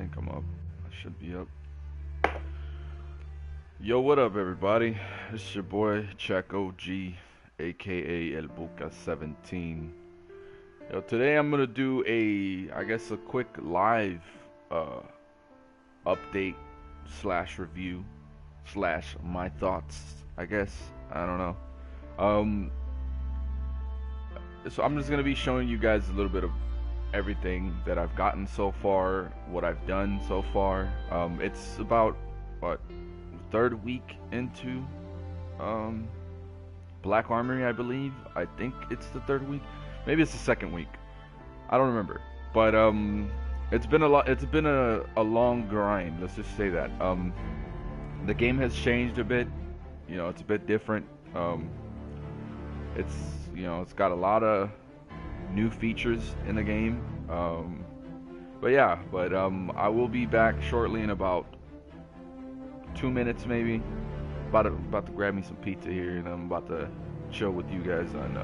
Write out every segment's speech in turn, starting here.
think I'm up. I should be up. Yo, what up, everybody? It's your boy Check OG, aka El Buca 17. Yo, today I'm gonna do I guess, a quick live uh, update slash review slash my thoughts. I guess I don't know. Um, so I'm just gonna be showing you guys a little bit of everything that I've gotten so far, what I've done so far. It's about what, third week into Black Armory, I believe. I think it's the third week. Maybe it's the second week. I don't remember. But it's been a lot. It's been a long grind. Let's just say that. The game has changed a bit. You know, it's a bit different. It's it's got a lot of new features in the game. But I will be back shortly in about 2 minutes maybe. About to grab me some pizza here, and I'm about to chill with you guys and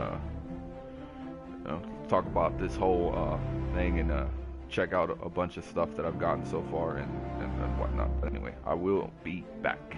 talk about this whole thing and check out a bunch of stuff that I've gotten so far and whatnot. But anyway, I will be back.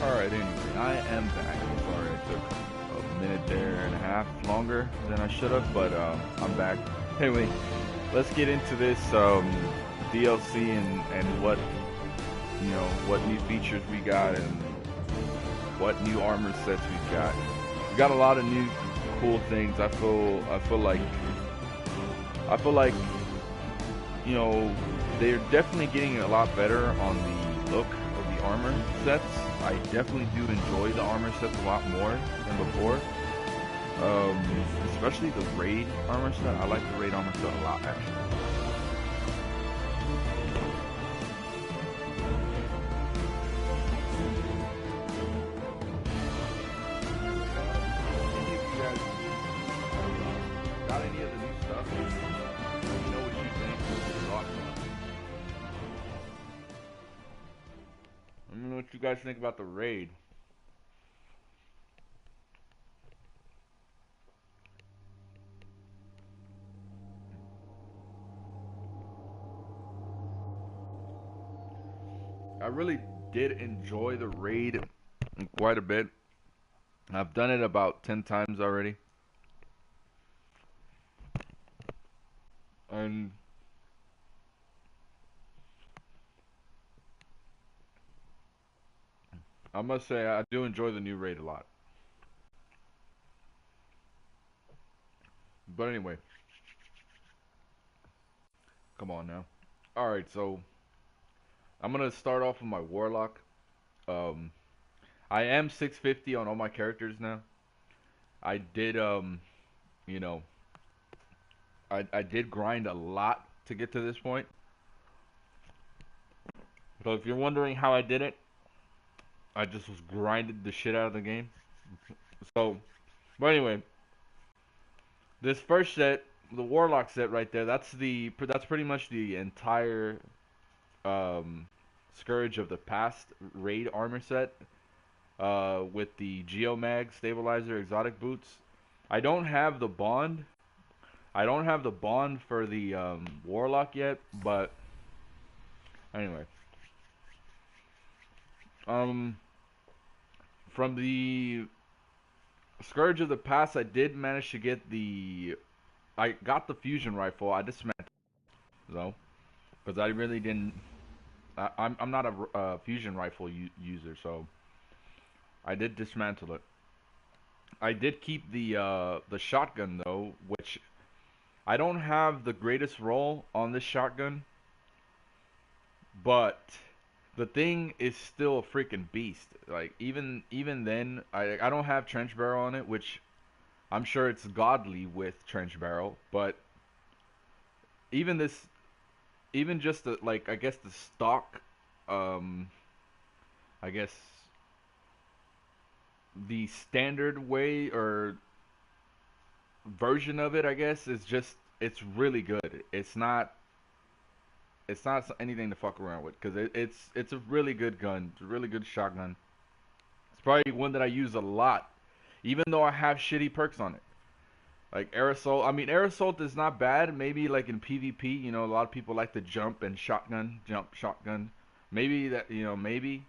Alright, anyway, I am back. I'm sorry I took a minute there and a half longer than I should have, but I'm back. Anyway, let's get into this DLC and what, what new features we got and what new armor sets we've got. We got a lot of new cool things. I feel like they're definitely getting a lot better on the look of the armor sets. I definitely do enjoy the armor sets a lot more than before. Um, Especially the raid armor set. I like the raid armor set a lot, actually. Any of you guys got any of the new stuff? Let me know what you think. What your thoughts are. Let me know what you guys think about the raid. I really did enjoy the raid quite a bit. I've done it about 10 times already. And I must say, I do enjoy the new raid a lot. But anyway, come on now. Alright, so I'm gonna start off with my Warlock. Um, I am 650 on all my characters now. I did, you know, I did grind a lot to get to this point. So if you're wondering how I did it, I just was grinded the shit out of the game. So, but anyway, this first set, the Warlock set right there, that's pretty much the entire um, Scourge of the Past raid armor set with the Geomag stabilizer exotic boots. I don't have the bond. I don't have the bond for the Warlock yet, but anyway. Um, from the Scourge of the Past, I did manage to get the. I got the fusion rifle. I dismantled it, though, because I really didn't. I'm not a fusion rifle user, so I did dismantle it. I did keep the shotgun though, which I don't have the greatest roll on this shotgun, but the thing is still a freaking beast. Like even then, I don't have trench barrel on it, which I'm sure it's godly with trench barrel, but even this, even just the like, I guess the stock, um, I guess the standard way or version of it, I guess, is just it's really good. It's not anything to fuck around with because it's a really good gun. It's a really good shotgun. It's probably one that I use a lot, even though I have shitty perks on it. Like aerosol. I mean, aerosol is not bad. Maybe like in PvP, a lot of people like to jump shotgun. Maybe that, maybe.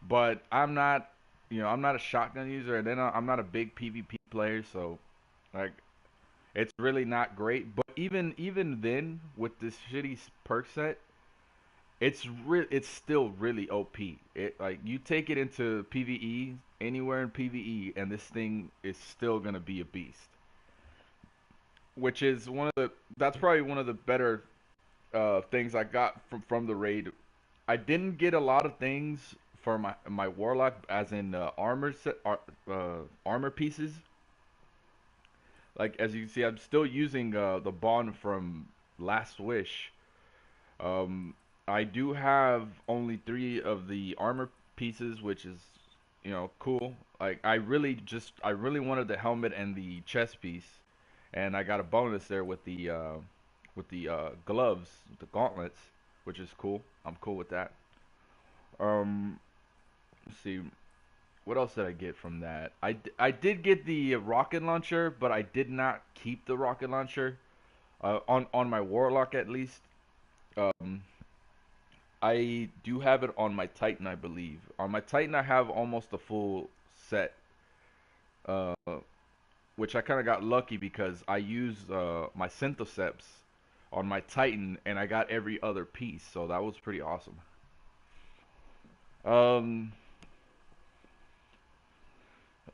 But I'm not a shotgun user, and then I'm not a big PvP player, so like it's really not great. But even then, with this shitty perk set, it's still really OP. It like you take it into PvE anywhere in PvE, and this thing is still gonna be a beast. Which is that's probably one of the better things I got from the raid. I didn't get a lot of things for my warlock, as in armor pieces. Like as you can see, I'm still using the bond from Last Wish. Um, I do have only 3 of the armor pieces, which is cool. Like I really wanted the helmet and the chest piece, and I got a bonus there with the gloves, the gauntlets, which is cool. I'm cool with that. Um, let's see. What else did I get from that? I did get the rocket launcher, but I did not keep the rocket launcher on my warlock at least. Um, I do have it on my Titan, I believe. On my Titan, I have almost a full set, uh, which I kind of got lucky because I used my Synthoceps on my Titan, and I got every other piece, so that was pretty awesome. Um,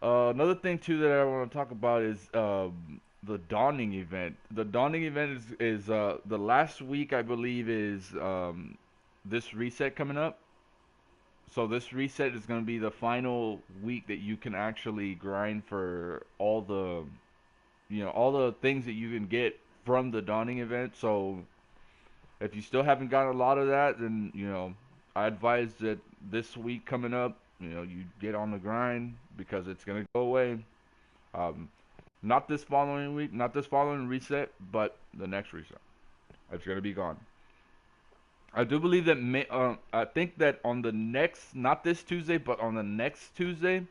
Another thing too that I want to talk about is the dawning event. The dawning event is the last week, I believe, is this reset coming up. So this reset is going to be the final week that you can actually grind for all the, all the things that you can get from the dawning event. So if you still haven't got a lot of that, then I advise that this week coming up, you get on the grind because it's going to go away. Um, not this following week, not this following reset, but the next reset. It's going to be gone. I do believe that I think that on the next, not this Tuesday, but on the next Tuesday,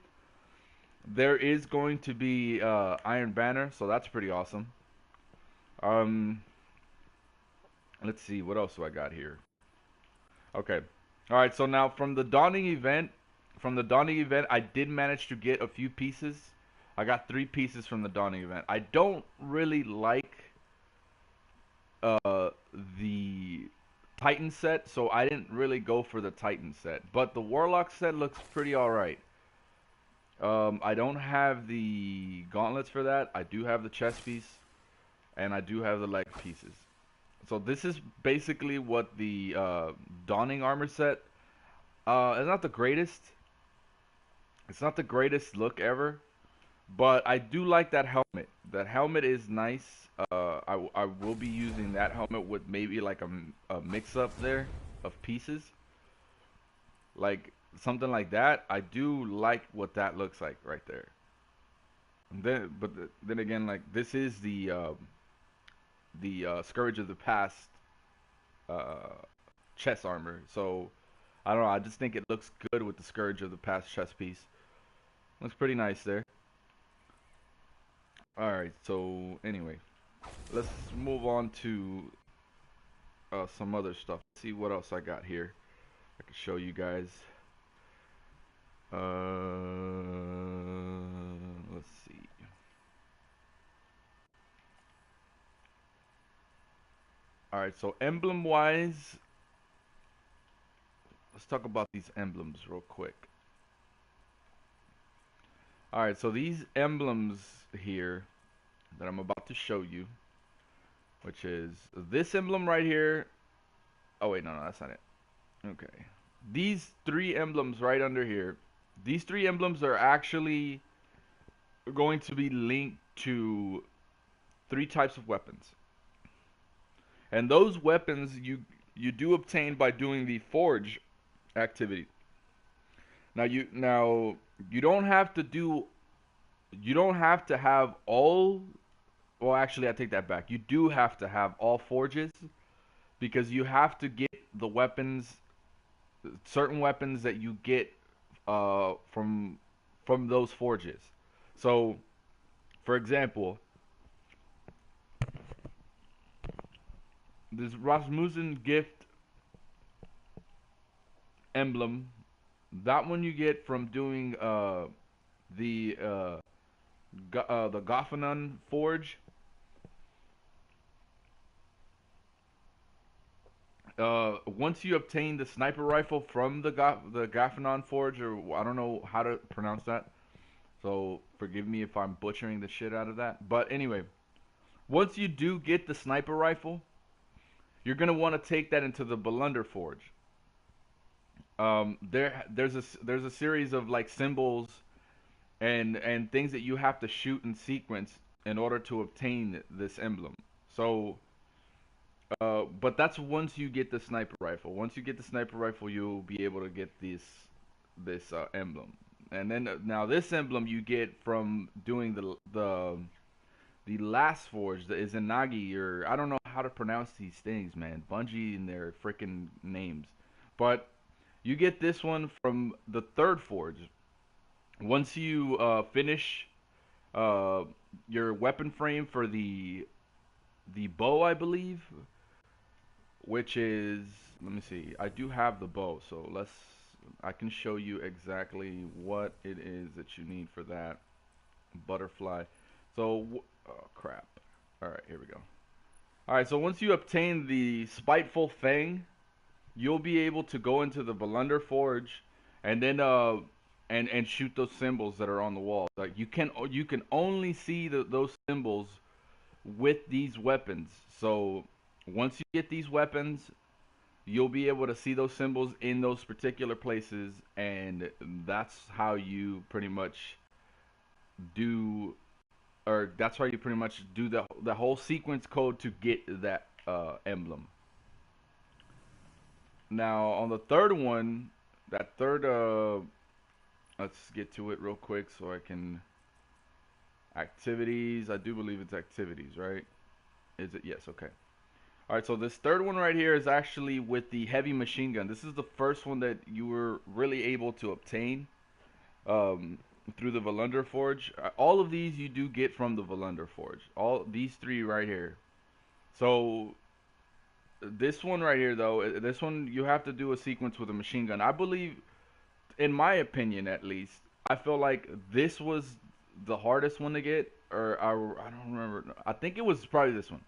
there is going to be Iron Banner, so that's pretty awesome. Um, let's see, what else do I got here? Okay, all right. So now from the Dawning event, I did manage to get a few pieces. I got 3 pieces from the Dawning event. I don't really like uh the Titan set, so I didn't really go for the Titan set. But the Warlock set looks pretty alright. I don't have the gauntlets for that. I do have the chest piece, and I do have the leg pieces. So this is basically what the Dawning armor set. It's not the greatest. It's not the greatest look ever, but I do like that helmet. That helmet is nice. I will be using that helmet with maybe like a mix up there of pieces, like something like that. I do like what that looks like right there. And then again, like this is the Scourge of the Past uh, chest armor. So I don't know. I just think it looks good with the Scourge of the Past chest piece. Looks pretty nice there. All right. So anyway, let's move on to some other stuff. See what else I got here. I can show you guys. Let's see. All right. So emblem wise, let's talk about these emblems real quick. All right. So these emblems here that I'm about to show you, which is this emblem right here. Oh wait, no, that's not it. Okay. These 3 emblems right under here. These 3 emblems are actually going to be linked to 3 types of weapons. And those weapons you do obtain by doing the forge activity. Now you don't have to do you don't have to have all, well actually I take that back. You do have to have all forges because you have to get the weapons, certain weapons that you get from those forges. So for example, this Rasmussen gift emblem, that one you get from doing the the Gothanon forge. Once you obtain the sniper rifle from the Gothanon forge, or I don't know how to pronounce that, so forgive me if I'm butchering the shit out of that. But anyway, once you do get the sniper rifle, you're gonna want to take that into the Bolunder forge. There's a series of like symbols and things that you have to shoot in sequence in order to obtain this emblem. So, but that's once you get the sniper rifle. Once you get the sniper rifle, you'll be able to get this emblem. And then now this emblem you get from doing the last forge, the Izanagi, or I don't know how to pronounce these things, man. Bungie and their freaking names. But you get this one from the third forge. Once you finish uh, your weapon frame for the bow, I believe, which is, let me see. I do have the bow, so I can show you exactly what it is that you need for that butterfly. So, oh crap. All right, here we go. All right, so once you obtain the spiteful fang, you'll be able to go into the Bolunder Forge, and then and shoot those symbols that are on the wall. Like you can only see those symbols with these weapons. So once you get these weapons, you'll be able to see those symbols in those particular places, and that's how you pretty much do, or that's how you pretty much do the whole sequence code to get that emblem. Now on the third one, that third let's get to it real quick so I can activities. I do believe it's activities, right? Is it? Yes. Okay. All right. So this third one right here is actually with the heavy machine gun. This is the first one that you were really able to obtain um, through the Volunder Forge. All of these you do get from the Volunder Forge. All these three right here. So this one right here, though, this one you have to do a sequence with a machine gun. I believe, in my opinion at least, I feel like this was the hardest one to get, or I don't remember. I think it was probably this one.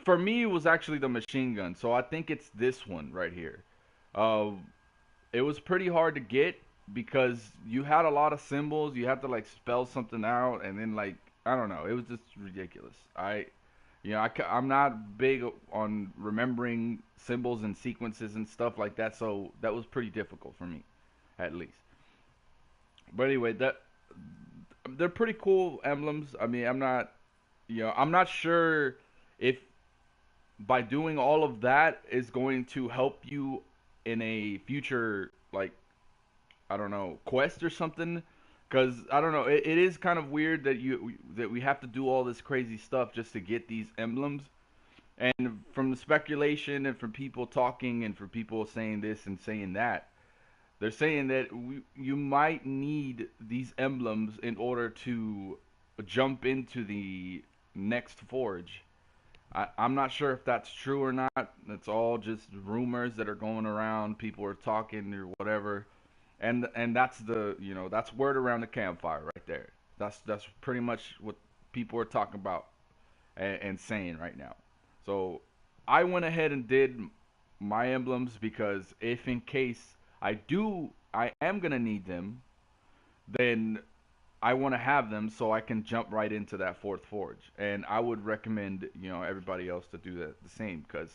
For me, it was actually the machine gun, so I think it's this one right here. Uh, it was pretty hard to get because you had a lot of symbols. You had to like spell something out, and then like I don't know. It was just ridiculous. I'm not big on remembering symbols and sequences and stuff like that, so that was pretty difficult for me, at least. But anyway, that they're pretty cool emblems. I mean, I'm not sure if by doing all of that is going to help you in a future, like, I don't know, quest or something. Because I don't know, it is kind of weird that we have to do all this crazy stuff just to get these emblems. And from the speculation and from people talking and from people saying this and saying that, they're saying that you might need these emblems in order to jump into the next forge. I'm not sure if that's true or not. It's all just rumors that are going around. People are talking or whatever, and that's that's word around the campfire right there. That's pretty much what people are talking about and saying right now. So I went ahead and did my emblems because if in case I am gonna need them, then I want to have them so I can jump right into that fourth forge. And I would recommend everybody else to do that the same because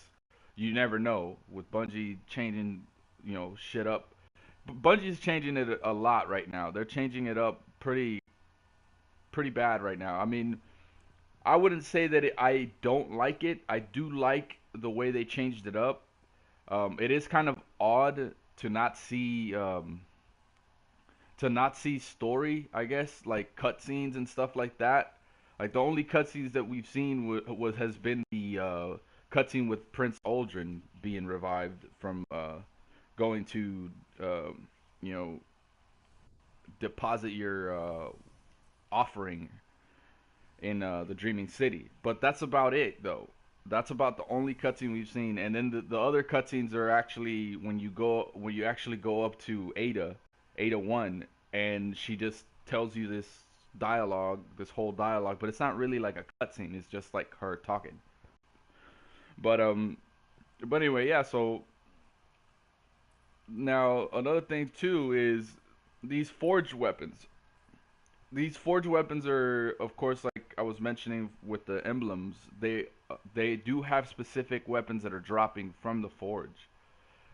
you never know with Bungie changing shit up. Bungie's changing it a lot right now. They're changing it up pretty bad right now. I mean, I wouldn't say that I don't like it. I do like the way they changed it up. It is kind of odd to not see story, I guess, like cutscenes and stuff like that. Like the only cutscenes that we've seen has been the cutscene with Prince Aldrin being revived from going to you know deposit your offering in the Dreaming City. But that's about it, though. That's about the only cutscene we've seen. And then the other cutscenes are actually when you actually go up to Ada 1, and she just tells you this whole dialogue, but it's not really like a cutscene. It's just like her talking. But anyway, yeah. So now another thing too is these forged weapons. These forged weapons are, of course, like I was mentioning with the emblems. They do have specific weapons that are dropping from the forge,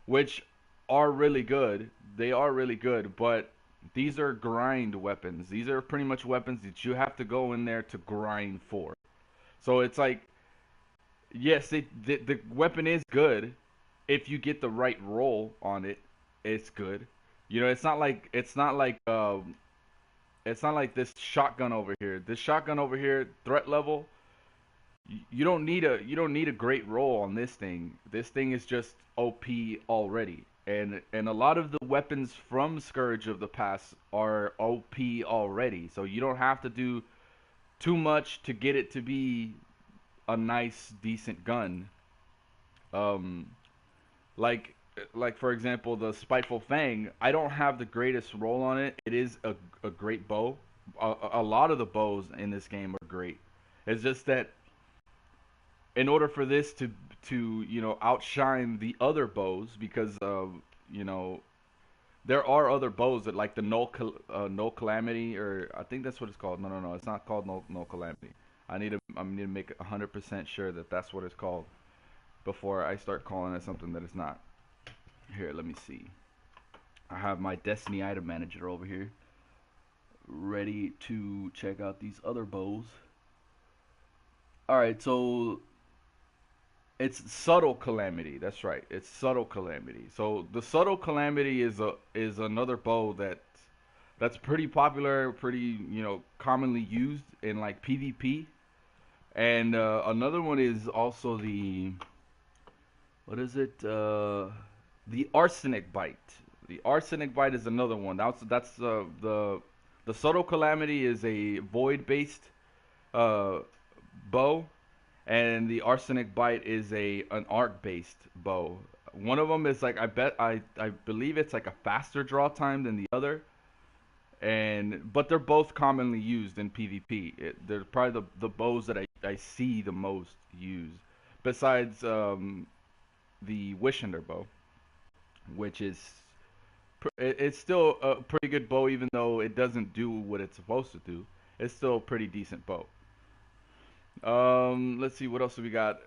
which are really good. They are really good, but these are grind weapons. These are pretty much weapons that you have to go in there to grind for. So it's like, yes, the weapon is good if you get the right roll on it. It's good. It's not like this shotgun over here. This shotgun over here, threat level, you don't need a great roll on this thing. This thing is just OP already. And a lot of the weapons from Scourge of the Past are OP already. So you don't have to do too much to get it to be a nice decent gun. Um like for example, the Spiteful Fang, I don't have the greatest roll on it. It is a great bow. A lot of the bows in this game are great. It's just that in order for this to outshine the other bows, because you know there are other bows that like the no calamity, or I think that's what it's called. No, it's not called no calamity. I need to make 100% sure that that's what it's called. before I start calling it something that it's not. Here, let me see. I have my Destiny item manager over here, ready to check out these other bows. All right, so it's subtle calamity. That's right. It's subtle calamity. So the subtle calamity is another bow that's pretty popular, pretty commonly used in like PvP. And another one is also the what is it? The arsenic bite. The arsenic bite is another one. That's the subtle calamity is a void based uh, bow, and the arsenic bite is a an arc based bow. One of them is like I believe it's like a faster draw time than the other, and but they're both commonly used in PvP. They're probably the bows that I see the most used, besides the Wishender bow, which is it's still a pretty good bow, even though it doesn't do what it's supposed to do. It's still a pretty decent bow. Let's see what else we got.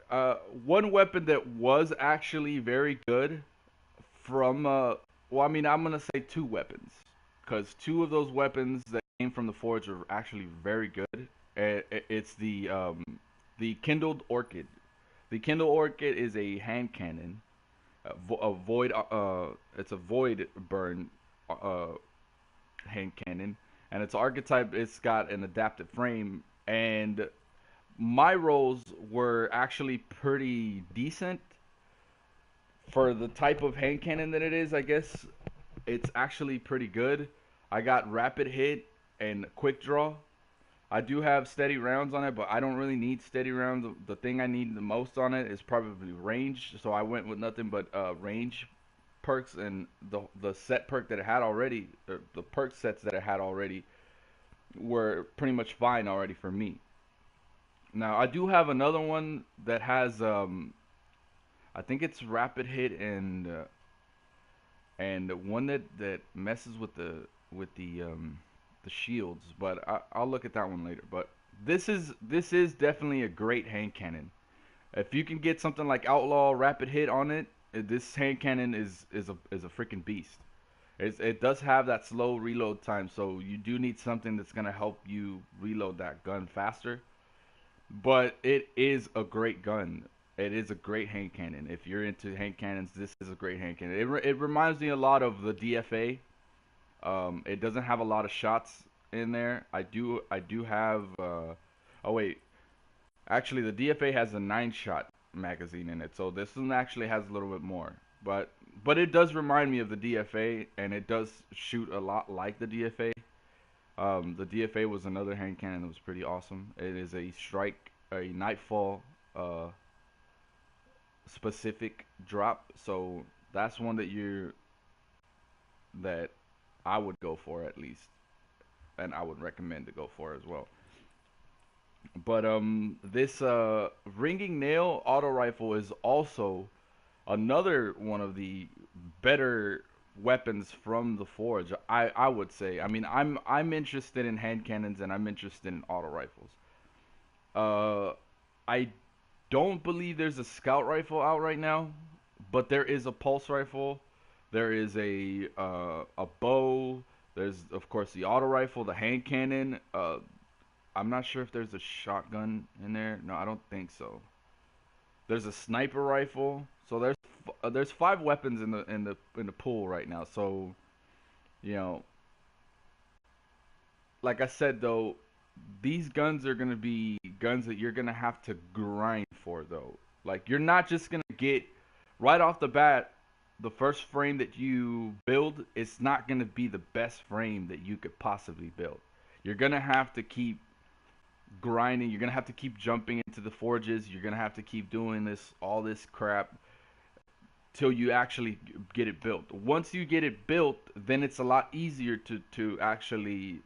One weapon that was actually very good from well, I mean, I'm gonna say two weapons, because two of those weapons that came from the forge are actually very good. It's the kindled orchid. The kindled orchid is a hand cannon, a void. It's a void burn uh, hand cannon, and its archetype. It's got an adaptive frame, and my rolls were actually pretty decent for the type of hand cannon that it is. I guess it's actually pretty good. I got rapid hit and quick draw. I do have steady rounds on it, but I don't really need steady rounds. The thing I need the most on it is probably range. So I went with nothing but range perks, and the set perk that it had already, or the perk sets that it had already, were pretty much fine already for me. Now I do have another one that has I think it's rapid hit and one that messes with the shields, but I'll look at that one later. But this is definitely a great hand cannon. If you can get something like Outlaw Rapid Hit on it, this hand cannon is a freaking beast. It does have that slow reload time, so you do need something that's gonna help you reload that gun faster. But it is a great gun. It is a great hand cannon. If you're into hand cannons, this is a great hand cannon. It reminds me a lot of the DFA. It doesn't have a lot of shots in there. I do have. Oh wait, actually the DFA has a 9 shot magazine in it, so this one actually has a little bit more. But it does remind me of the DFA, and it does shoot a lot like the DFA. The DFA was another hand cannon that was pretty awesome. It is a strike, a nightfall specific drop, so that's one that I would go for at least, and I would recommend to go for as well. But this ringing nail auto rifle is also another one of the better weapons from the forge. I would say. I mean, I'm interested in hand cannons and I'm interested in auto rifles. Uh, I don't believe there's a scout rifle out right now, but there is a pulse rifle. There is a bow. There's of course the auto rifle, the hand cannon. I'm not sure if there's a shotgun in there. No, I don't think so. There's a sniper rifle. So there's 5 weapons in the pool right now. So you know, like I said though, these guns are gonna be guns that you're gonna have to grind for though. Like you're not just gonna get right off the bat the first frame that you build. It's not gonna be the best frame that you could possibly build. You're gonna have to keep grinding. You're gonna have to keep jumping into the forges. You're gonna have to keep doing all this crap till you actually get it built. Once you get it built, then it's a lot easier to actually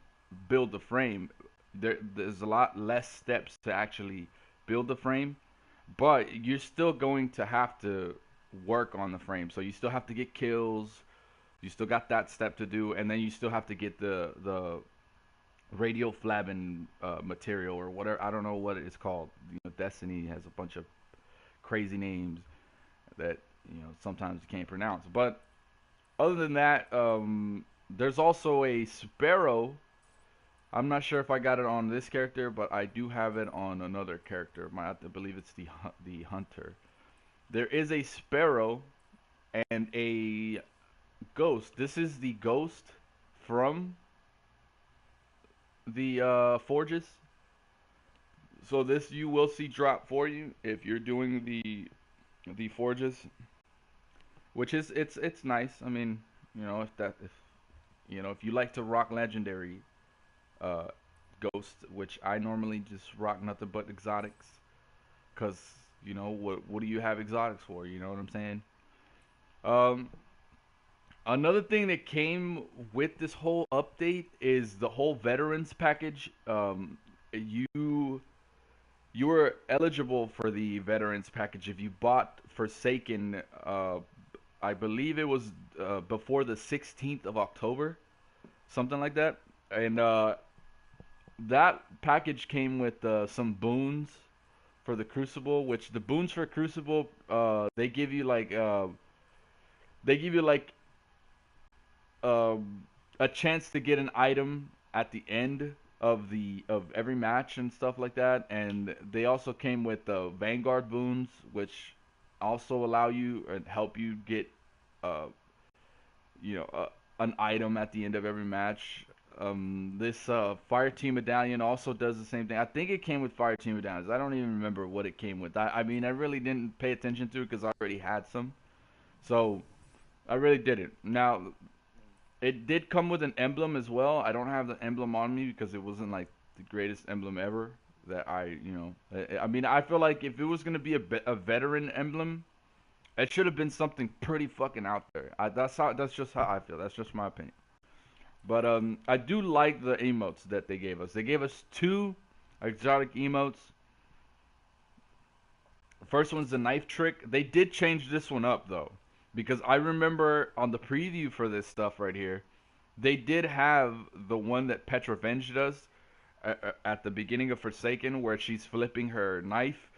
build the frame. There's a lot less steps to actually build the frame, but you're still going to have to work on the frame. So you still have to get kills. You still got that step to do, and then you still have to get the radial flabbing material or whatever. I don't know what it's called. Destiny has a bunch of crazy names. that sometimes you can't pronounce. But other than that, there's also a sparrow. I'm not sure if I got it on this character, but I do have it on another character. I believe it's the hunter. There is a sparrow and a ghost. This is the ghost from the forges. So this you will see drop for you if you're doing the forges, which is it's nice. I mean, if you like to rock legendary uh, ghost, which I normally just rock nothing but exotics, cause what do you have exotics for? You know what I'm saying? Um, Another thing that came with this whole update is the whole veterans package. You you were eligible for the veterans package if you bought Forsaken. I believe it was before the 16th of October, something like that. And that package came with some boons for the Crucible, which the boons for Crucible, they give you like a chance to get an item at the end of every match and stuff like that. And they also came with the Vanguard boons, which also allow you and help you get uh, an item at the end of every match. This Fire Team Medallion also does the same thing. I think it came with Fire Team Medallions. I don't even remember what it came with. I mean, I really didn't pay attention to it because I already had some. So I really didn't. Now, it did come with an emblem as well. I don't have the emblem on me because it wasn't like the greatest emblem ever. That I mean, I feel like if it was gonna be a veteran emblem, it should have been something pretty fucking out there. That's just how I feel. That's just my opinion. But I do like the emotes that they gave us. They gave us two exotic emotes. The first one's the knife trick. They did change this one up though, because I remember on the preview for this stuff right here, they did have the one that Petrovenge does at the beginning of Forsaken, where she's flipping her knife,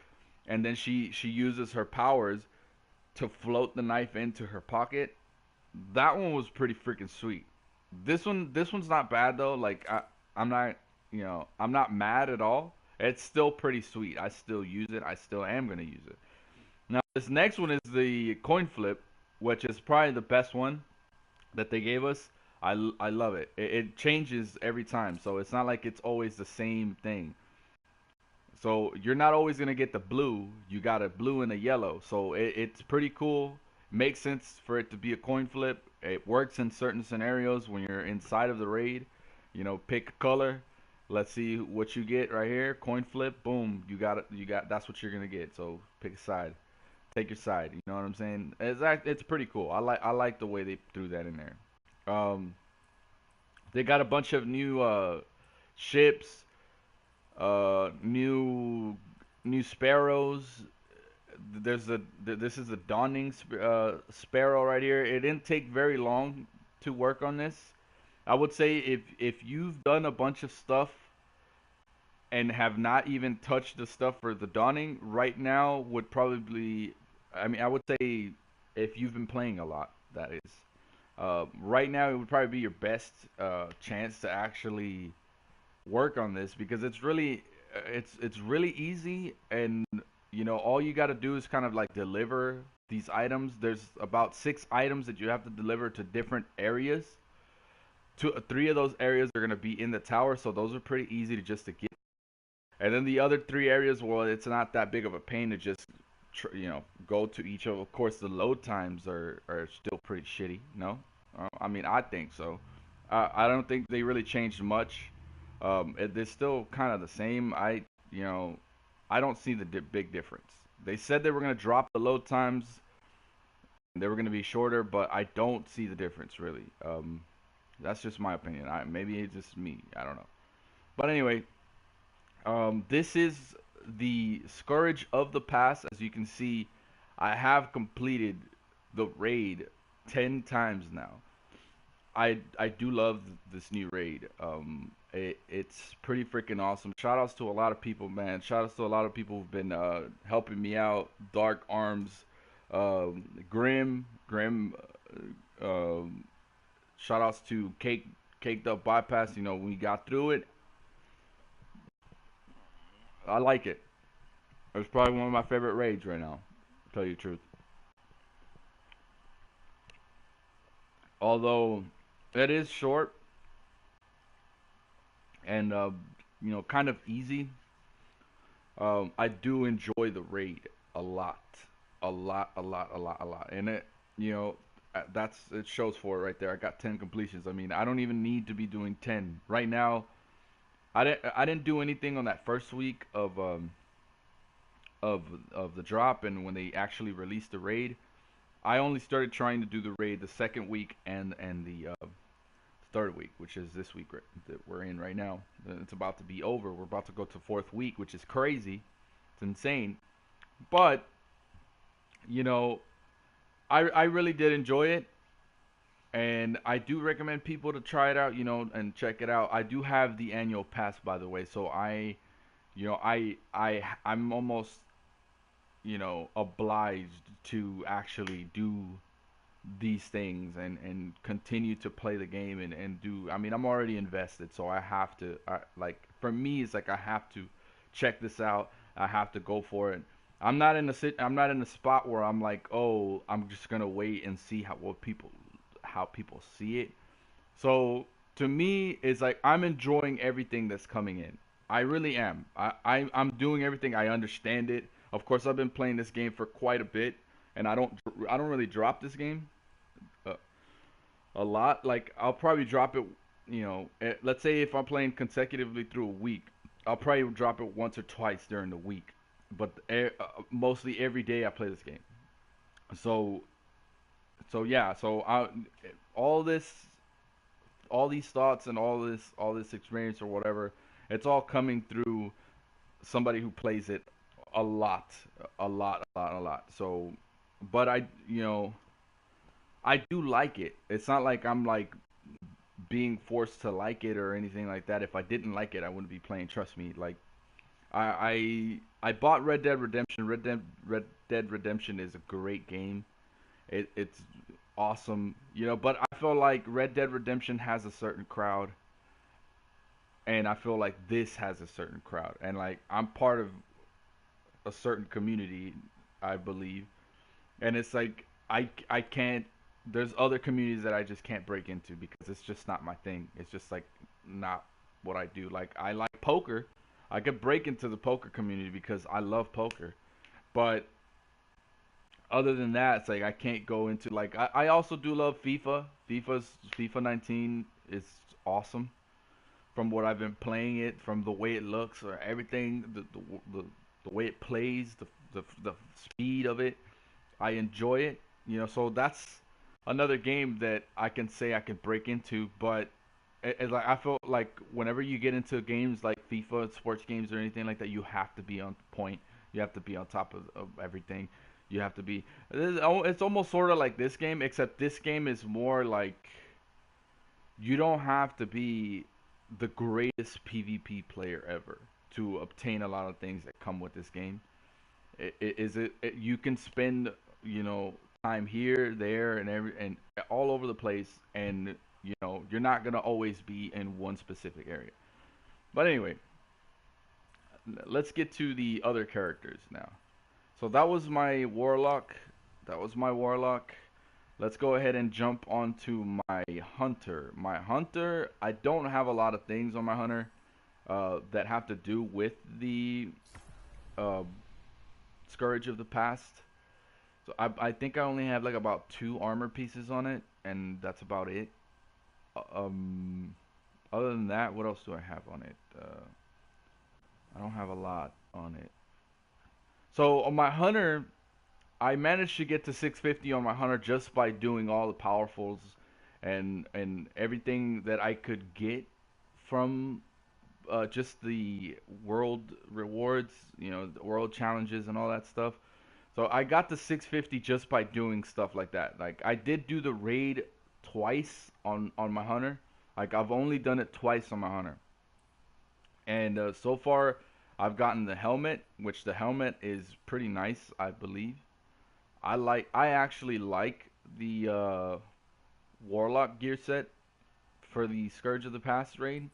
and then she uses her powers to float the knife into her pocket. That one was pretty freaking sweet. This one's not bad though. Like I'm not I'm not mad at all. It's still pretty sweet. I still use it. I still am gonna use it. Now this next one is the coin flip, which is probably the best one that they gave us. I love it. It changes every time, so it's not like it's always the same thing. So you're not always gonna get the blue. You got a blue and a yellow. So it's pretty cool. Makes sense for it to be a coin flip. It works in certain scenarios when you're inside of the raid. Pick a color. Let's see what you get right here. Coin flip. Boom. You got it. You got. That's what you're gonna get. So pick a side. Take your side. You know what I'm saying? It's pretty cool. I like the way they threw that in there. Um, they got a bunch of new ships, new sparrows. This is a dawning sparrow right here. It didn't take very long to work on this. I would say if you've done a bunch of stuff and have not even touched the stuff for the dawning, right now would probably, I mean, I would say if you've been playing a lot, that is. Right now, it would probably be your best chance to actually work on this because it's really easy, and all you got to do is kind of like deliver these items. There's about 6 items that you have to deliver to different areas. Three of those areas are going to be in the tower, so those are pretty easy to get. And then the other 3 areas, well, it's not that big of a pain to just go to each of. Of course, the load times are still pretty shitty. No, I mean I think so. I don't think they really changed much. It's still kind of the same. I don't see the big difference. They said they were gonna drop the load times. They were gonna be shorter, but I don't see the difference really. That's just my opinion. Maybe it's just me. I don't know. But anyway, this is the Scourge of the Past. As you can see, I have completed the raid 10 times now. I do love this new raid. It's pretty freaking awesome. Shout outs to a lot of people, man. Shout outs to a lot of people who've been helping me out. Dark Arms, Grim. Shout outs to Caked Up Bypass. You know, we got through it. I like it. It's probably one of my favorite raids right now. To tell you the truth. Although it is short and kind of easy, I do enjoy the raid a lot, a lot, a lot, a lot, a lot. And you know, that's it shows for it right there. I got 10 completions. I mean, I don't even need to be doing 10 right now. I didn't do anything on that first week of of the drop, and when they actually released the raid, I only started trying to do the raid the second week and the third week, which is this week that we're in right now. It's about to be over. We're about to go to fourth week, which is crazy. It's insane. But you know, I really did enjoy it, and I do recommend people to try it out. You know, and check it out. I do have the annual pass, by the way, so I'm almost obliged to actually do these things and continue to play the game and do. I mean, I'm already invested, so I have to like, for me it's like I have to check this out. I have to go for it. I'm not in a spot where I'm like, oh, I'm just gonna wait and see how people see it. So to me, it's like I'm enjoying everything that's coming in. I really am. I'm doing everything. I understand it. Of course, I've been playing this game for quite a bit, and I don't really drop this game uh, a lot. Like I'll probably drop it. Let's say if I'm playing consecutively through a week, I'll probably drop it once or twice during the week. But mostly every day I play this game. So yeah. All this all these thoughts and all this experience or whatever, it's all coming through somebody who plays it a lot, a lot, a lot, a lot. So, but I do like it. It's not like I'm like being forced to like it or anything like that. If I didn't like it, I wouldn't be playing. Trust me. Like I bought Red Dead Redemption. Red Dead Redemption is a great game. It's awesome, but I feel like Red Dead Redemption has a certain crowd, and I feel like this has a certain crowd, and like I'm part of a certain community, I believe, and it's like I can't. There's other communities that I just can't break into because it's just not my thing. It's just like not what I do. Like I like poker. I could break into the poker community because I love poker, but other than that, it's like I can't go into like I also do love FIFA. FIFA 19 is awesome from what I've been playing it, from the way it looks, or everything, the way it plays, the speed of it. I enjoy it, So that's another game that I can say I can break into, but like I feel like whenever you get into games like FIFA, sports games, or anything like that, you have to be on point. You have to be on top of everything. You have to be. It's almost sort of like this game, except this game is more like you don't have to be the greatest PvP player ever to obtain a lot of things that come with this game. You can spend time here, there, and all over the place, and you're not gonna always be in one specific area. But anyway, let's get to the other characters now. So that was my warlock. That was my warlock. Let's go ahead and jump onto my hunter. My hunter, I don't have a lot of things on my hunter that have to do with the uh, Scourge of the Past. So I think I only have like about 2 armor pieces on it, and that's about it. Um, Other than that, what else do I have on it? I don't have a lot on it. So on my hunter, I managed to get to 650 on my hunter just by doing all the powerfuls and everything that I could get from just the world rewards, the world challenges and all that stuff. So I got to 650 just by doing stuff like that. Like I did do the raid twice on my hunter. Like I've only done it twice on my hunter, and so far I've gotten the helmet, which the helmet is pretty nice, I believe. I actually like the Warlock gear set for the Scourge of the Past raid.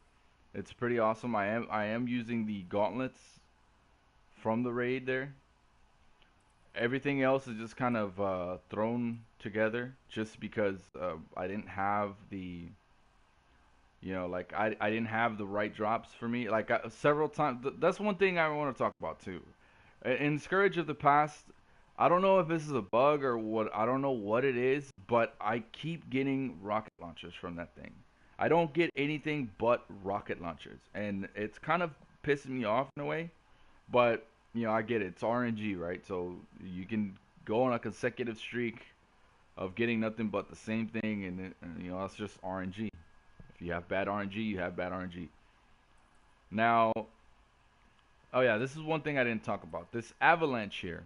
It's pretty awesome. I am using the gauntlets from the raid there. Everything else is just kind of thrown together just because I didn't have the like I didn't have the right drops for me. Like several times, that's one thing I want to talk about too. In Scourge of the Past, I don't know if this is a bug or what. I don't know what it is, but I keep getting rocket launchers from that thing. I don't get anything but rocket launchers, and it's kind of pissing me off in a way. But I get it. It's RNG, right? So you can go on a consecutive streak of getting nothing but the same thing, and that's just RNG. If you have bad RNG, you have bad RNG. Now, oh yeah, this is one thing I didn't talk about. This avalanche here.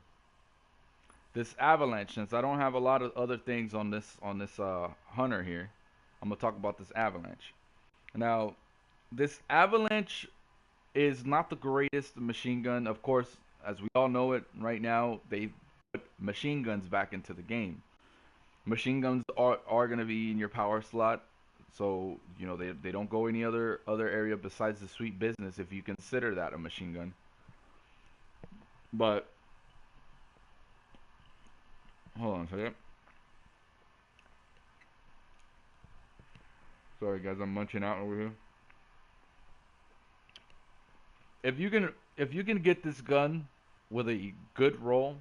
This avalanche, since I don't have a lot of other things on this hunter here, I'm gonna talk about this avalanche. Now, this avalanche is not the greatest machine gun. Of course, as we all know it right now, they put machine guns back into the game. Machine guns are going to be in your power slot, so they don't go any other area besides the sweet business if you consider that a machine gun. But hold on a second. Sorry guys, I'm munching out over here. If you can get this gun with a good roll,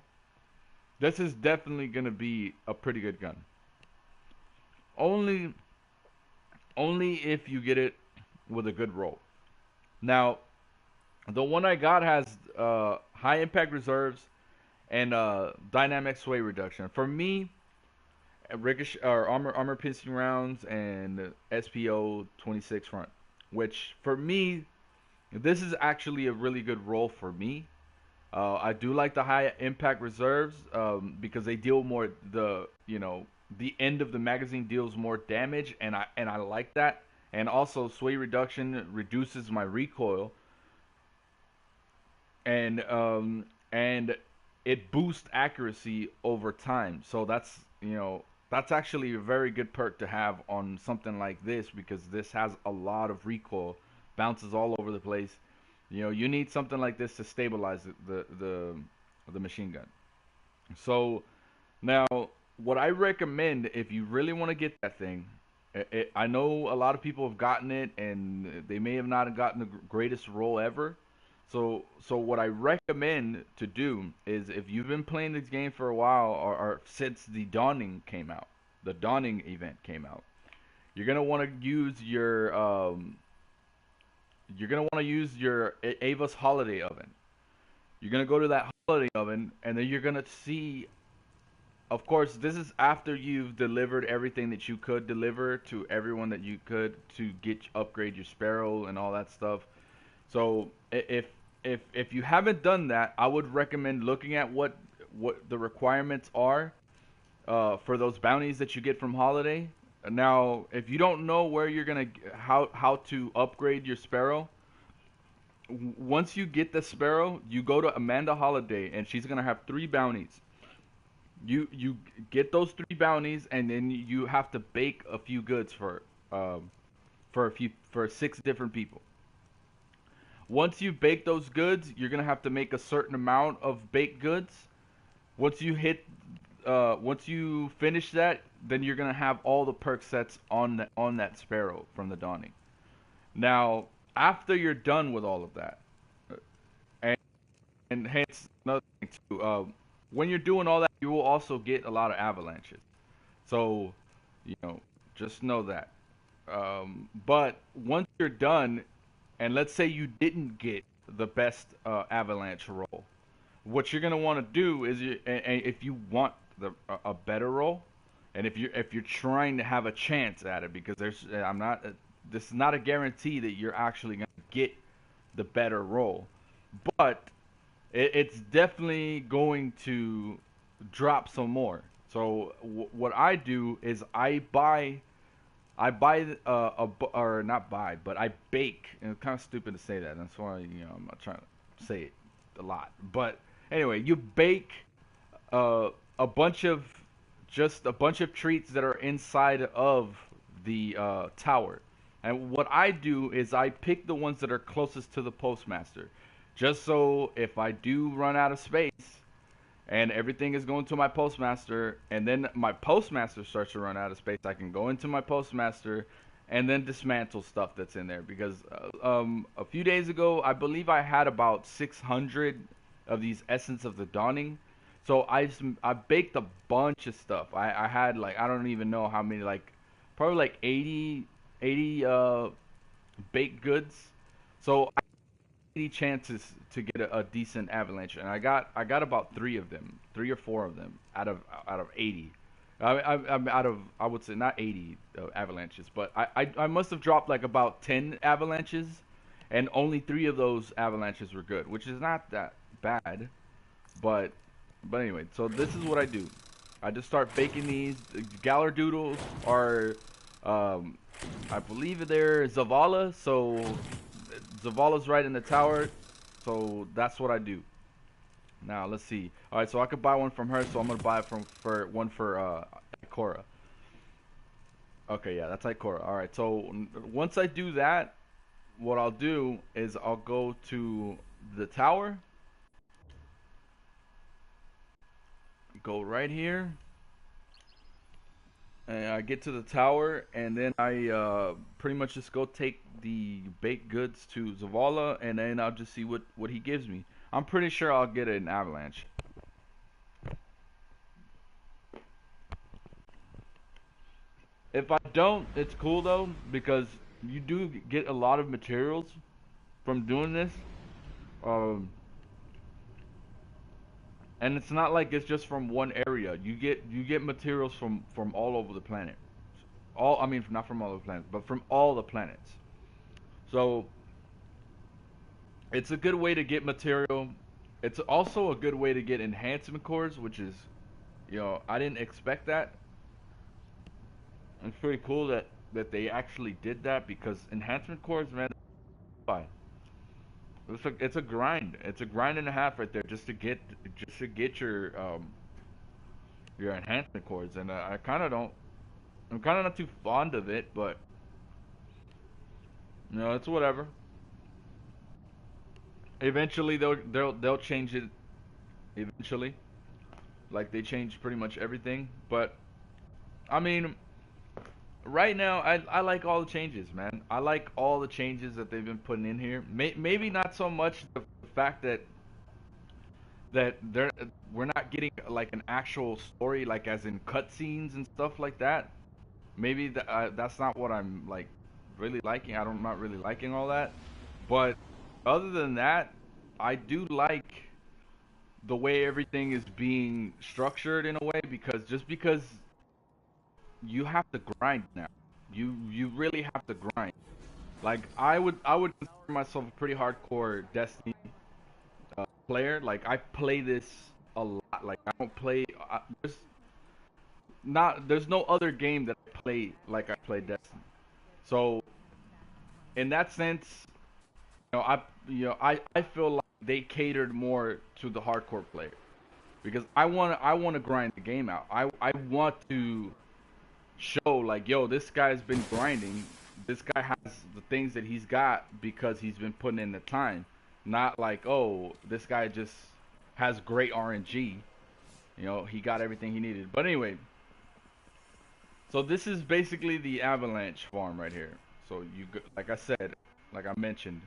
this is definitely gonna be a pretty good gun. Only only if you get it with a good roll. Now, the one I got has high impact reserves and dynamic sway reduction. For me, ricochet or armor piercing rounds and SPO 26 front, which for me this is actually a really good roll for me. I do like the high impact reserves because they deal more the end of the magazine deals more damage, and I like that. And also sway reduction reduces my recoil, and it boosts accuracy over time. So that's actually a very good perk to have on something like this because this has a lot of recoil, bounces all over the place. You need something like this to stabilize the machine gun. So now, what I recommend if you really want to get that thing, I know a lot of people have gotten it and they may have not gotten the greatest roll ever. So what I recommend to do is if you've been playing this game for a while or since the Dawning event came out, you're gonna want to use your Ava's Holiday Oven. You're gonna go to that Holiday Oven, and then you're gonna see. Of course, this is after you've delivered everything that you could deliver to everyone that you could to upgrade your Sparrow and all that stuff. So if you haven't done that, I would recommend looking at what the requirements are for those bounties that you get from Holiday. Now, if you don't know where you're gonna how to upgrade your Sparrow, once you get the Sparrow, you go to Amanda Holiday, and she's gonna have 3 bounties. You get those 3 bounties, and then you have to bake a few goods for 6 different people. Once you bake those goods, you're gonna have to make a certain amount of baked goods. Once you finish that, then you're gonna have all the perk sets on that Sparrow from the Dawning. Now, after you're done with all of that, and hence another thing too, when you're doing all that, you will also get a lot of avalanches. So, you know, just know that. But once you're done, and let's say you didn't get the best avalanche roll, what you're gonna want to do is, if you want a better roll, and if you're trying to have a chance at it, because this is not a guarantee that you're actually gonna get the better roll, but it's definitely going to drop some more. So what I do is I buy or not buy, but I bake. And it's kind of stupid to say that. That's why I'm not trying to say it a lot. But anyway, you bake a bunch of just a bunch of treats that are inside of the tower. And what I do is I pick the ones that are closest to the postmaster, just so if I do run out of space and everything is going to my postmaster, and then my postmaster starts to run out of space, I can go into my postmaster and then dismantle stuff that's in there. Because a few days ago, I believe I had about 600 of these Essence of the Dawning. So I baked a bunch of stuff. I had like I don't even know how many, like probably like 80 baked goods. So I had 80 chances to get a decent avalanche, and I got about three of them, 3 or 4 of them out of 80. I'm out of, I would say, not 80 avalanches, but I must have dropped like about 10 avalanches, and only 3 of those avalanches were good, which is not that bad. But anyway, so this is what I do. I just start baking these. Galar Doodles are, um, I believe they're Zavala. So Zavala's right in the tower. So that's what I do. Now let's see. All right, so I could buy one from her. So I'm gonna buy it for one for Ikora. Okay, yeah, that's Ikora. All right. So once I do that, what I'll do is I'll go to the tower. Go right here, and I get to the tower, and then I pretty much just go take the baked goods to Zavala, and then I'll just see what he gives me. I'm pretty sure I'll get an avalanche. If I don't, it's cool though, because you do get a lot of materials from doing this. Um, and it's not like it's just from one area. You get materials from all over the planet. All, I mean, not from all the planets, but from all the planets. So it's a good way to get material. It's also a good way to get enhancement cores, which is, I didn't expect that. It's pretty cool that they actually did that, because enhancement cores, man, it's a grind. It's a grind and a half right there just to get your enhancement cores, and I kind of don't. I'm kind of not too fond of it, but it's whatever. Eventually, they'll change it. Eventually, like they change pretty much everything. But I mean, right now, I like all the changes, man. I like all the changes that they've been putting in here. Maybe not so much the fact that we're not getting like an actual story, like as in cutscenes and stuff like that. Maybe that's not what I'm like really liking. I'm not really liking all that. But other than that, I do like the way everything is being structured in a way, because you have to grind now. You really have to grind. Like I would consider myself a pretty hardcore Destiny player. Like I play this a lot. Like I don't play. There's no other game that I play like I play Destiny. So in that sense, I feel like they catered more to the hardcore player, because I want to grind the game out. I want to show like, yo, this guy's been grinding. This guy has the things that he's got because he's been putting in the time. Not like, oh, this guy just has great RNG. He got everything he needed. But anyway, so this is basically the avalanche farm right here. So like I said, like I mentioned,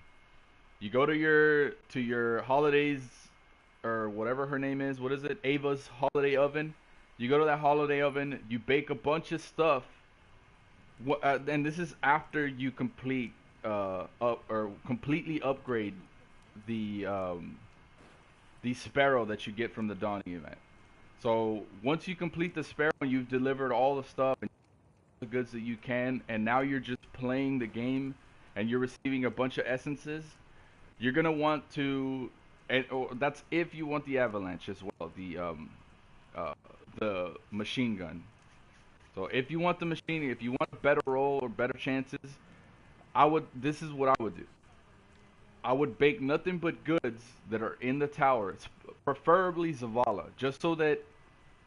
you go to your holidays, or whatever her name is. What is it? Ava's holiday oven. You go to that holiday oven. You bake a bunch of stuff. And this is after you complete or completely upgrade the sparrow that you get from the dawning event. So once you complete the sparrow and you've delivered all the stuff and the goods that you can, and now you're just playing the game and you're receiving a bunch of essences, you're gonna want to, and that's if you want the avalanche as well, uh, the machine gun. So if you want the machine, if you want a better roll or better chances, This is what I would do. I would bake nothing but goods that are in the tower, preferably Zavala, just so that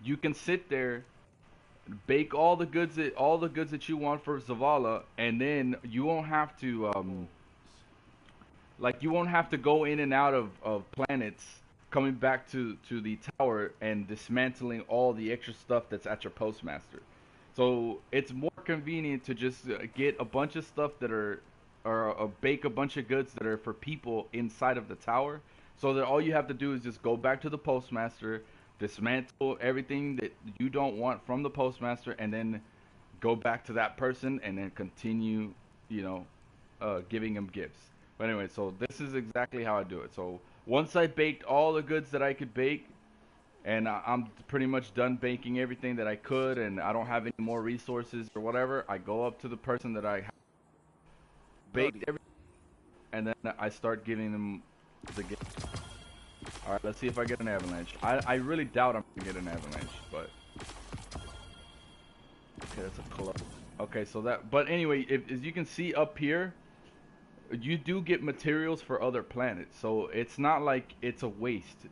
you can sit there, bake all the goods that you want for Zavala, and then you won't have to like you won't have to go in and out of planets coming back to the tower and dismantling all the extra stuff that's at your postmaster. So it's more convenient to just get a bunch of stuff that are or bake a bunch of goods that are for people inside of the tower, so that all you have to do is just go back to the postmaster, dismantle everything that you don't want from the postmaster, and then go back to that person and then continue, you know, giving them gifts. But anyway, so this is exactly how I do it. So once I baked all the goods that I could bake, and I'm pretty much done baking everything that I could, and I don't have any more resources or whatever, I go up to the person that I baked everything, and then I start giving them the gift. All right, let's see if I get an avalanche. I really doubt I'm gonna get an avalanche, but okay, that's a club. Okay, so that, but anyway, if as you can see up here, you do get materials for other planets, so it's not like it's a waste.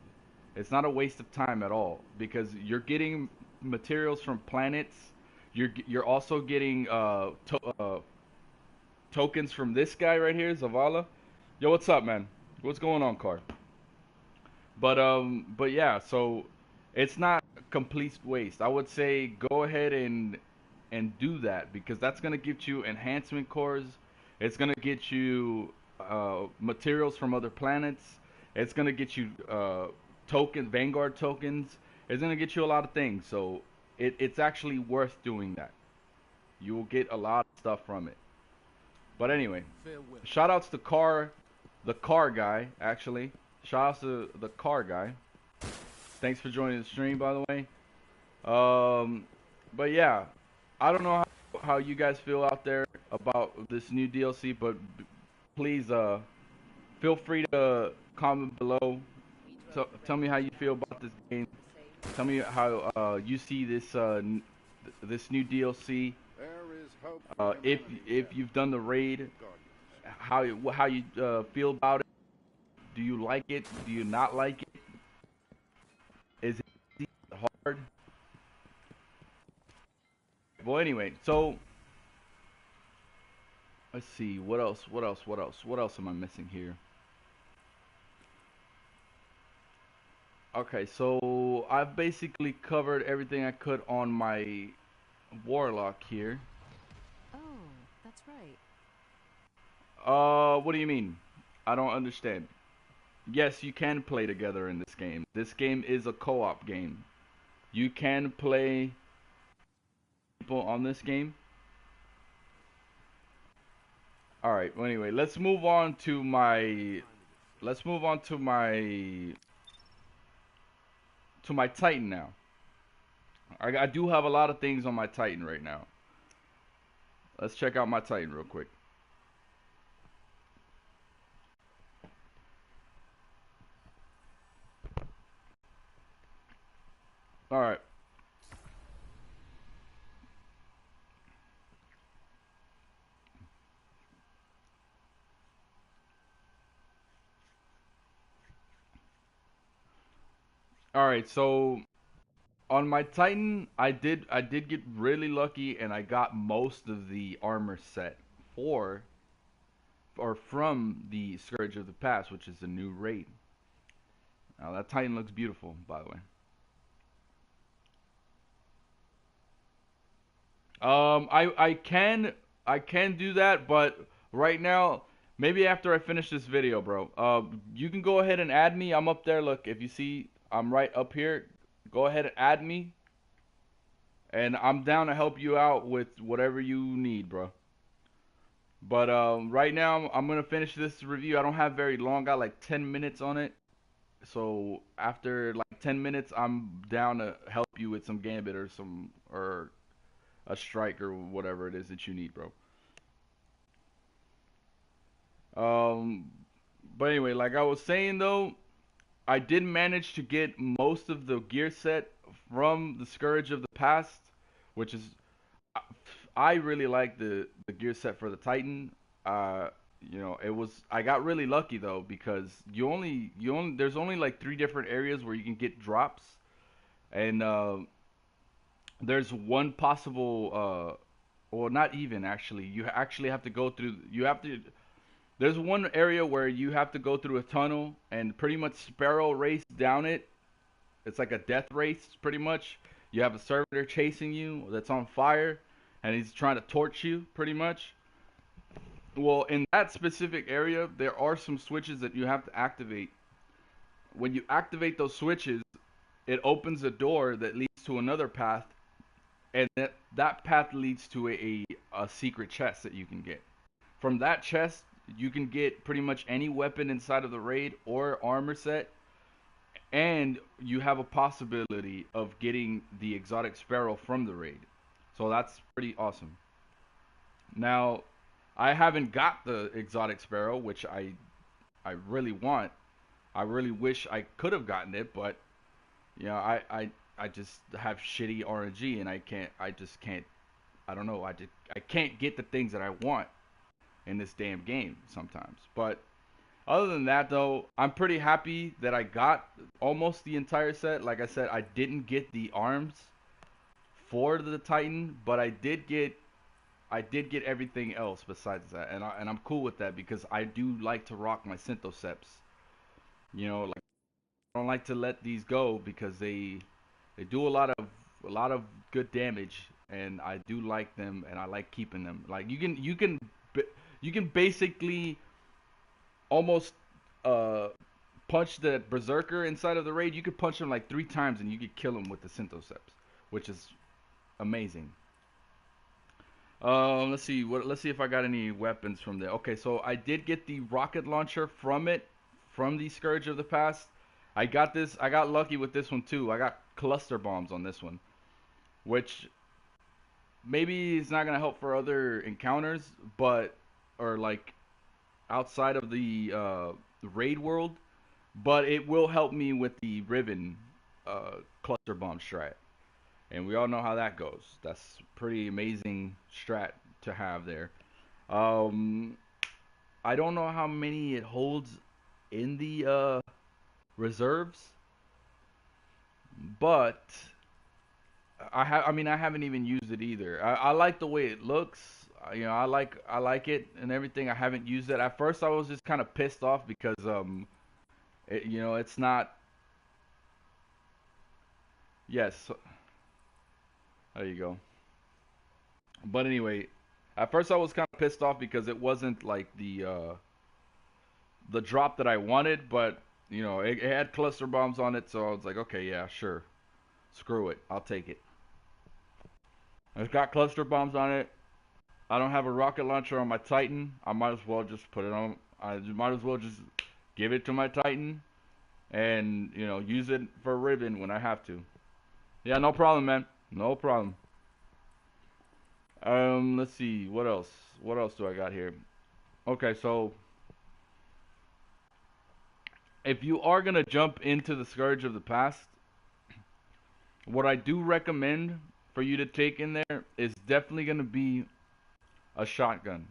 It's not a waste of time at all because you're getting materials from planets. You're also getting tokens from this guy right here, Zavala. Yo, what's up, man? What's going on, Car? But yeah, so it's not complete waste. I would say go ahead and do that because that's gonna get you enhancement cores. It's gonna get you materials from other planets. It's gonna get you Vanguard tokens. It's gonna get you a lot of things. So it's actually worth doing that. You will get a lot of stuff from it. But anyway, shout outs to the car guy actually. Shout outs to the car guy. Thanks for joining the stream, by the way. But yeah, I don't know how you guys feel out there about this new DLC, but please feel free to comment below. Tell me how you feel about this game. Tell me how you see this new DLC. If you've done the raid, how you feel about it. Do you like it? Do you not like it? Is it hard? Well, anyway, so let's see. What else? What else? What else? What else am I missing here? Okay, so I've basically covered everything I could on my warlock here. Oh, that's right. What do you mean? I don't understand. Yes, you can play together in this game. This game is a co-op game. You can play people on this game. All right. Well, anyway, let's move on to my Titan now. I do have a lot of things on my Titan right now. Let's check out my Titan real quick. All right. All right. So on my Titan, I did get really lucky and I got most of the armor set for or from the Scourge of the Past, which is the new raid. Now that Titan looks beautiful, by the way. I can do that, but right now, maybe after I finish this video, bro. You can go ahead and add me. I'm up there. Look, if you see, I'm right up here. Go ahead and add me, and I'm down to help you out with whatever you need, bro. But right now, I'm gonna finish this review. I don't have very long. Got like 10 minutes on it. So after like 10 minutes, I'm down to help you with some gambit or some or a strike or whatever it is that you need, bro. Um, but anyway, like I was saying though, I did manage to get most of the gear set from the Scourge of the Past, which is I really like the gear set for the Titan. Uh, it was I got really lucky though because you only there's only like three different areas where you can get drops, and there's one possible well, not even actually. You actually have to go through. You have to. There's one area where you have to go through a tunnel and pretty much sparrow race down it. It's like a death race, pretty much. You have a servitor chasing you that's on fire, and he's trying to torch you, pretty much. Well, in that specific area, there are some switches that you have to activate. When you activate those switches, it opens a door that leads to another path, and that path leads to a secret chest that you can get. From that chest, you can get pretty much any weapon inside of the raid or armor set, and you have a possibility of getting the exotic sparrow from the raid. So that's pretty awesome. Now, I haven't got the exotic sparrow, which I really want. I really wish I could have gotten it, but I just have shitty RNG and I just can't I don't know, I can't get the things that I want in this damn game sometimes. But other than that though, I'm pretty happy that I got almost the entire set. Like I said, I didn't get the arms for the Titan, but I did get everything else besides that, and I'm cool with that because I do like to rock my Synthoceps. Like I don't like to let these go because they do a lot of good damage, and I do like them, and I like keeping them. Like you can basically almost uh punch the berserker inside of the raid. You could punch him like 3 times, and you could kill him with the Synthoceps, which is amazing. Let's see. Let's see if I got any weapons from there. Okay, so I did get the rocket launcher from it, from the Scourge of the Past. I got this. I got lucky with this one too. I got cluster bombs on this one, which maybe is not gonna help for other encounters, but or like outside of the raid world, but it will help me with the Riven cluster bomb strat. And we all know how that goes. That's pretty amazing strat to have there. Um, I don't know how many it holds in the reserves, but I haven't even used it either. I like the way it looks. I like it and everything. I haven't used it. At first, I was just kind of pissed off because it's not. Yes, there you go. But anyway, at first I was kind of pissed off because it wasn't like the drop that I wanted, but it had cluster bombs on it, so I was like, okay, yeah, sure, screw it, I'll take it. It's got cluster bombs on it. I don't have a rocket launcher on my Titan. I might as well just put it on. I might as well just give it to my Titan and use it for Ribbon when I have to. Yeah, no problem, man. No problem. Let's see. What else? What else do I got here? Okay, so if you are gonna jump into the Scourge of the Past, what I do recommend for you to take in there is definitely gonna be a shotgun,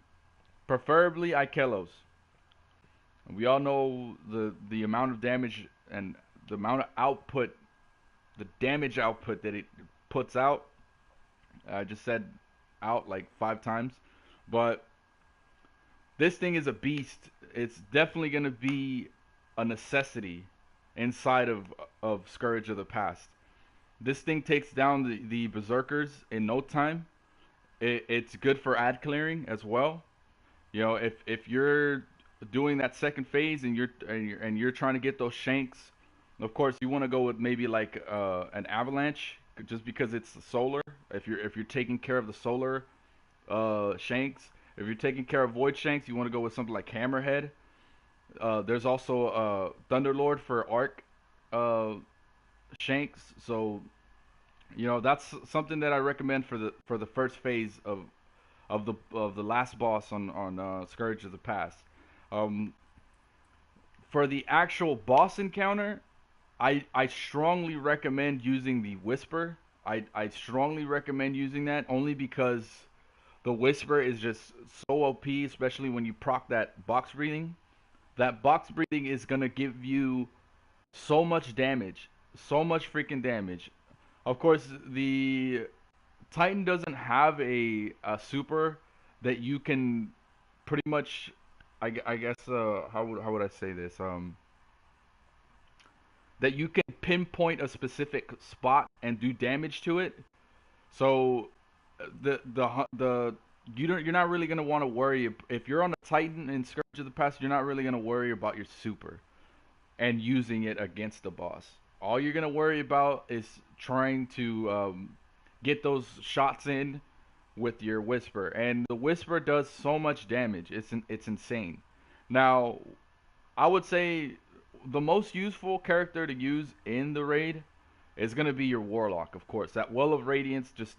preferably Ikelos. We all know the amount of damage and the amount of output, the damage output that it puts out. I just said out like 5 times, but this thing is a beast. It's definitely gonna be a necessity inside of Scourge of the Past. This thing takes down the berserkers in no time. It's good for ad clearing as well. If you're doing that second phase and you're trying to get those shanks, of course you want to go with maybe like an avalanche just because it's solar. If you're taking care of the solar shanks, if you're taking care of void shanks, you want to go with something like hammerhead. There's also Thunderlord for arc uh, shanks. So that's something that I recommend for the first phase of the last boss on Scourge of the Past. Um, for the actual boss encounter, I strongly recommend using the Whisper. I strongly recommend using that only because the Whisper is just so OP, especially when you proc that box breathing. That box breathing is gonna give you so much damage, so much freaking damage. Of course, the Titan doesn't have a super that you can pretty much. I guess how would I say this? That you can pinpoint a specific spot and do damage to it. So the you're not really gonna want to worry if you're on a Titan in Scourge of the Past. You're not really gonna worry about your super and using it against the boss. All you're gonna worry about is trying to get those shots in with your whisper, and the whisper does so much damage. It's insane. Now, I would say the most useful character to use in the raid is gonna be your warlock, of course. That well of radiance, just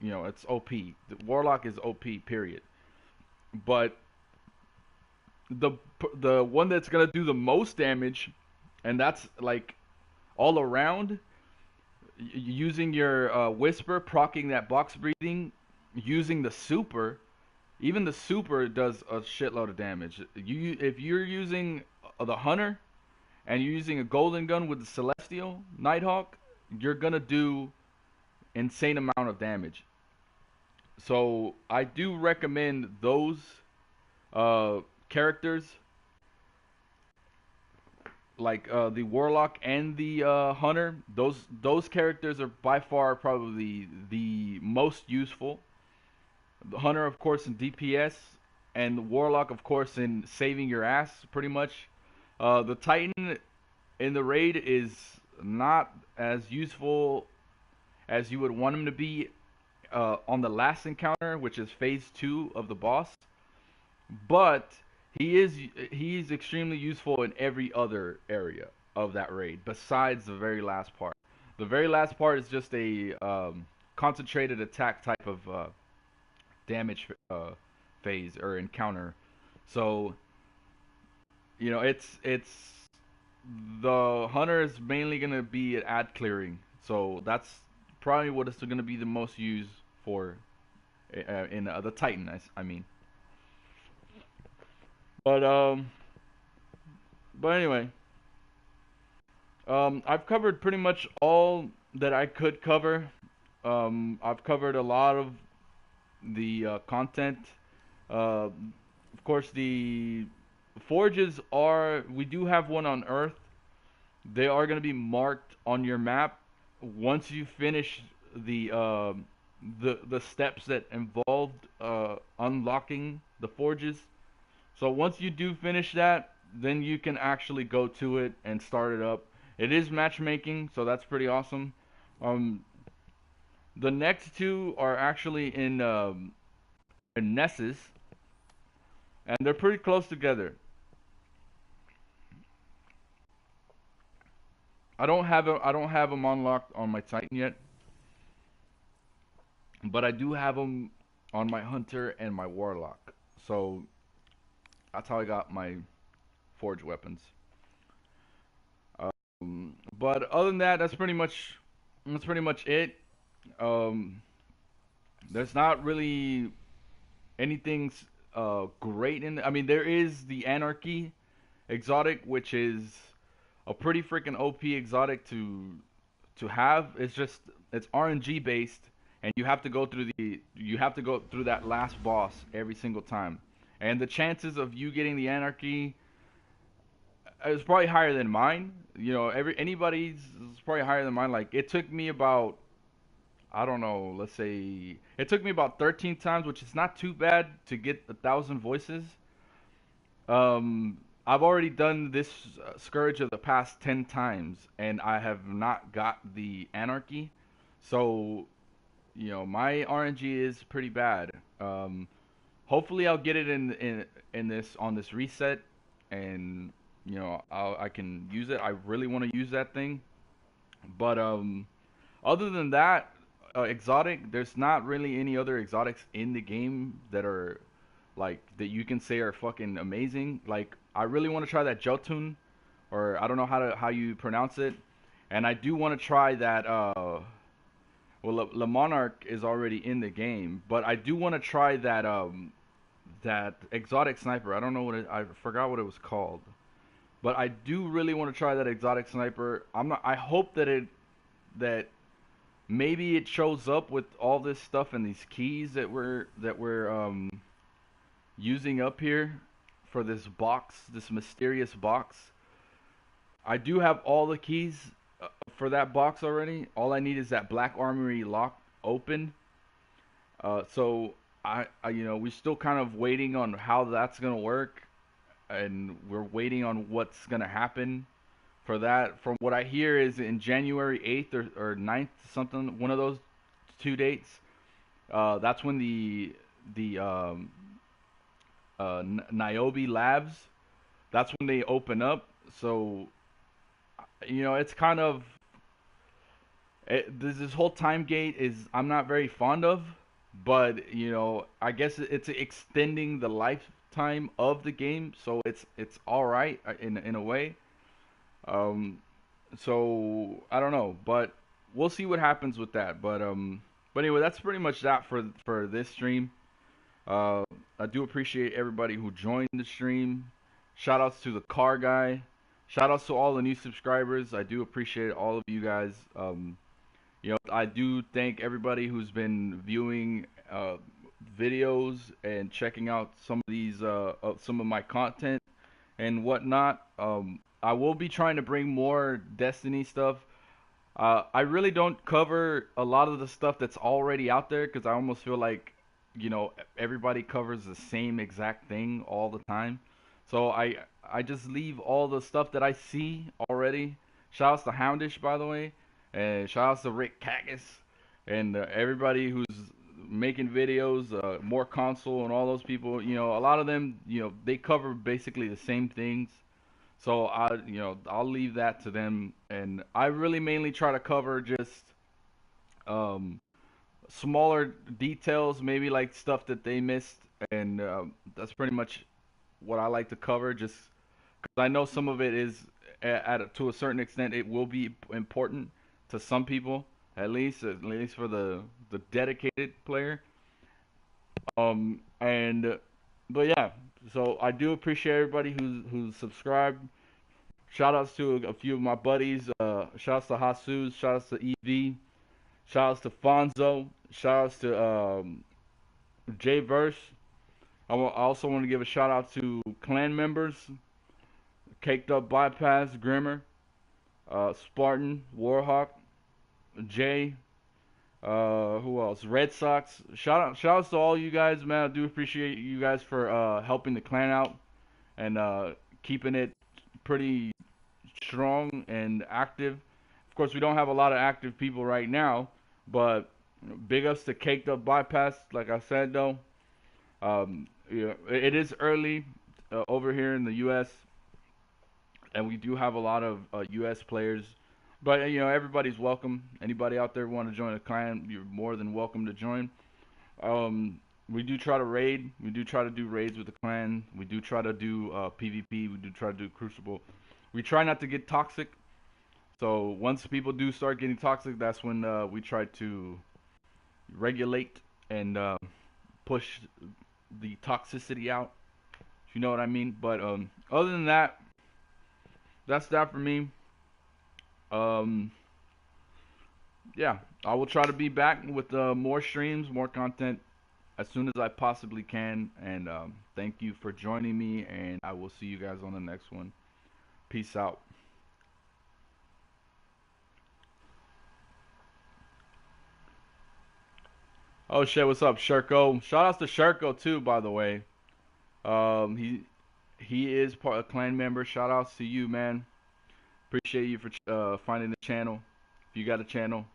it's OP. The warlock is OP. Period. But the the one that's gonna do the most damage, and that's like all around, using your whisper, procking that box breathing, using the super. Even the super does a shitload of damage. If you're using the hunter and you're using a golden gun with the celestial nighthawk, you're gonna do insane amount of damage. So I do recommend those characters, like the warlock and the hunter. Those characters are by far probably the most useful. The hunter, of course, in DPS, and the warlock, of course, in saving your ass, pretty much. The titan in the raid is not as useful as you would want him to be on the last encounter, which is phase 2 of the boss. But he's extremely useful in every other area of that raid besides the very last part. The very last part is just a concentrated attack type of damage phase or encounter. So it's the hunter is mainly gonna be at ad clearing. So that's probably what it's gonna be the most used for in the Titan. I mean. But anyway, I've covered pretty much all that I could cover. I've covered a lot of the content. Of course, the forges are. We do have one on Earth. They are going to be marked on your map once you finish the steps that involved unlocking the forges. So once you do finish that, then you can actually go to it and start it up. It is matchmaking, so that's pretty awesome. Um, the next two are actually in Nessus, and they're pretty close together. I don't have them unlocked on my Titan yet, but I do have them on my Hunter and my Warlock. So that's how I got my forge weapons. But other than that, that's pretty much it. Um, there's not really anything great in. I mean, there is the Anarchy exotic, which is a pretty freaking OP exotic to have. It's RNG based, and you have to go through that last boss every single time. And the chances of you getting the Anarchy is probably higher than mine. Anybody's is probably higher than mine. Like it took me about, I don't know, let's say it took me about 13 times, which is not too bad to get 1,000 voices. I've already done this Scourge of the past 10 times, and I have not got the Anarchy. So, my RNG is pretty bad. Hopefully, I'll get it in this on this reset, and I can use it. I really want to use that thing, but other than that, exotic. There's not really any other exotics in the game that are like that you can say are fucking amazing. Like I really want to try that Jotun, or I don't know how you pronounce it, and I do want to try that. Well, Le Monarch is already in the game, but I do want to try that exotic sniper. I don't know I forgot what it was called, but I do really want to try that exotic sniper. I hope that maybe it shows up with all this stuff and these keys that we're using up here for this box, this mysterious box. I do have all the keys for that box already. All I need is that black armory lock open. So we're still kind of waiting on how that's gonna work, and we're waiting on what's gonna happen for that. From what I hear is in January 8th or 9th, something, one of those two dates. That's when the Niobe Labs. That's when they open up. So it's kind of this whole time gate is I'm not very fond of, but I guess it's extending the lifetime of the game, so it's all right in a way. Um, so I don't know, but we'll see what happens with that. But anyway, that's pretty much that for this stream. Uh, I do appreciate everybody who joined the stream. Shout outs to the car guy. Shout outs to all the new subscribers. I do appreciate all of you guys. I do thank everybody who's been viewing videos and checking out some of my content and whatnot. I will be trying to bring more Destiny stuff. I really don't cover a lot of the stuff that's already out there because I almost feel like, everybody covers the same exact thing all the time. So I just leave all the stuff that I see already. Shout outs to Houndish, by the way, and shout outs to Rick Cactus and everybody who's making videos, more console and all those people. A lot of them, they cover basically the same things. So I'll leave that to them, and I really mainly try to cover just um, smaller details, maybe like stuff that they missed, and that's pretty much what I like to cover. Just because I know some of it is to a certain extent it will be important to some people, at least for the dedicated player. And but yeah, so I do appreciate everybody who's subscribed. Shout outs to a few of my buddies. Shout outs to Jesus. Shout outs to EV. Shout outs to Fonzo. Shout outs to J Verse. I also want to give a shout out to clan members: Caked Up Bypass, Grimmer, Spartan, Warhawk, Jay. Who else? Red Sox. Shout outs to all you guys, man. I do appreciate you guys for helping the clan out and keeping it pretty strong and active. Of course, we don't have a lot of active people right now, but big ups to Caked Up Bypass. Like I said, though, it is early over here in the U.S., and we do have a lot of U.S. players. But everybody's welcome. Anybody out there want to join a clan, you're more than welcome to join. We do try to raid. We do try to do raids with the clan. We do try to do PvP. We do try to do Crucible. We try not to get toxic. So once people do start getting toxic, that's when we try to regulate and push the toxicity out. If you know what I mean. But other than that, that's that for me. Yeah, I will try to be back with more streams, more content as soon as I possibly can. And thank you for joining me, and I will see you guys on the next one. Peace out. Oh shit, what's up, Sherko? Shout outs to Sherko too, by the way. He is part a clan member. Shout outs to you, man. Appreciate you for finding the channel. If you got a channel,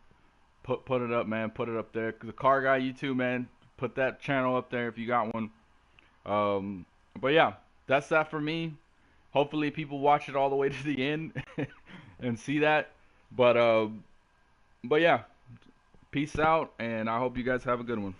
put it up, man. Put it up there. The car guy, you too, man. Put that channel up there if you got one. But yeah, that's that for me. Hopefully people watch it all the way to the end and see that. But yeah, peace out, and I hope you guys have a good one.